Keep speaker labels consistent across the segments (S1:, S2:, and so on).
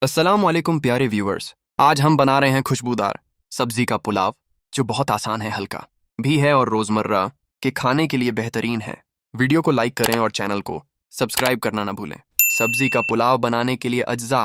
S1: अस्सलाम वालेकुम प्यारे व्यूअर्स। आज हम बना रहे हैं खुशबूदार सब्जी का पुलाव, जो बहुत आसान है, हल्का भी है और रोजमर्रा के खाने के लिए बेहतरीन है। वीडियो को लाइक करें और चैनल को सब्सक्राइब करना ना भूलें। सब्जी का पुलाव बनाने के लिए अज्जा: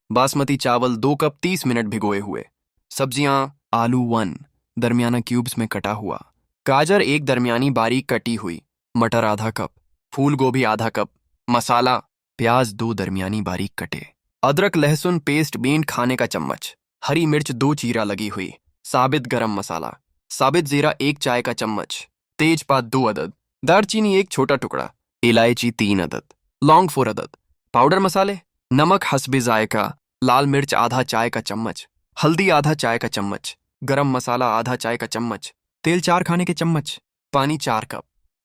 S1: बासमती चावल 2 कप 30 मिनट भिगोए हुए। सब्जियां: आलू 1 दरमियाना क्यूब्स में कटा हुआ, गाजर 1 दरमियानी बारीक कटी हुई, मटर आधा कप, फूल गोभी आधा कप, मसाला: प्याज 2 दरमियानी बारीक कटे, अदरक लहसुन पेस्ट बीन खाने का चम्मच, हरी मिर्च 2 चीरा लगी हुई, साबित गरम मसाला, साबित जीरा 1 चाय का चम्मच, तेजपात 2 अदद, दालचीनी 1 छोटा टुकड़ा, इलायची 3 अदद, लौंग 4 अदद। पाउडर मसाले: नमक हस्बे जायका, लाल मिर्च आधा चाय का चम्मच, हल्दी आधा चाय का चम्मच, गरम मसाला आधा चाय का चम्मच, तेल 4 खाने के चम्मच, पानी 4 कप,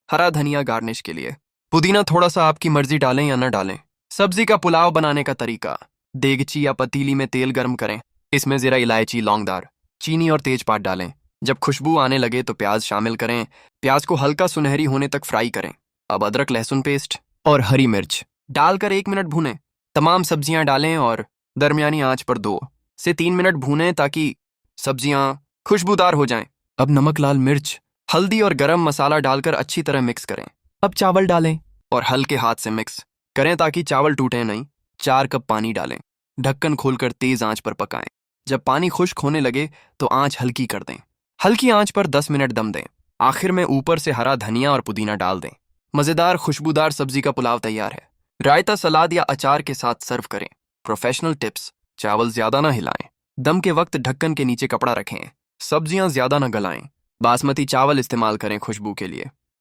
S1: हरा धनिया गार्निश के लिए, पुदीना थोड़ा सा आपकी मर्जी डालें या न डालें। सब्जी का पुलाव बनाने का तरीका: देगची या पतीली में तेल गर्म करें, इसमें ज़रा इलायची, लौंगदार, चीनी और तेजपात डालें। जब खुशबू आने लगे तो प्याज शामिल करें। प्याज को हल्का सुनहरी होने तक फ्राई करें। अब अदरक लहसुन पेस्ट और हरी मिर्च डालकर 1 मिनट भूनें। तमाम सब्जियां डालें और दरमियानी आंच पर 2 से 3 मिनट भूनें ताकि सब्जियां खुशबूदार हो जाएं। अब नमक, लाल मिर्च, हल्दी और गरम मसाला डालकर अच्छी तरह मिक्स करें। अब चावल डालें और हल्के हाथ से मिक्स करें ताकि चावल टूटे नहीं। 4 कप पानी डालें, ढक्कन खोलकर तेज आंच पर पकाएं। जब पानी खुश्क होने लगे तो आंच हल्की कर दें। हल्की आंच पर 10 मिनट दम दें। आखिर में ऊपर से हरा धनिया और पुदीना डाल दें। मज़ेदार खुशबूदार सब्जी का पुलाव तैयार है। रायता, सलाद या अचार के साथ सर्व करें। प्रोफेशनल टिप्स: चावल ज्यादा ना हिलाएं। दम के वक्त ढक्कन के नीचे कपड़ा रखें। सब्जियां ज्यादा ना गलाएं। बासमती चावल इस्तेमाल करें खुशबू के लिए।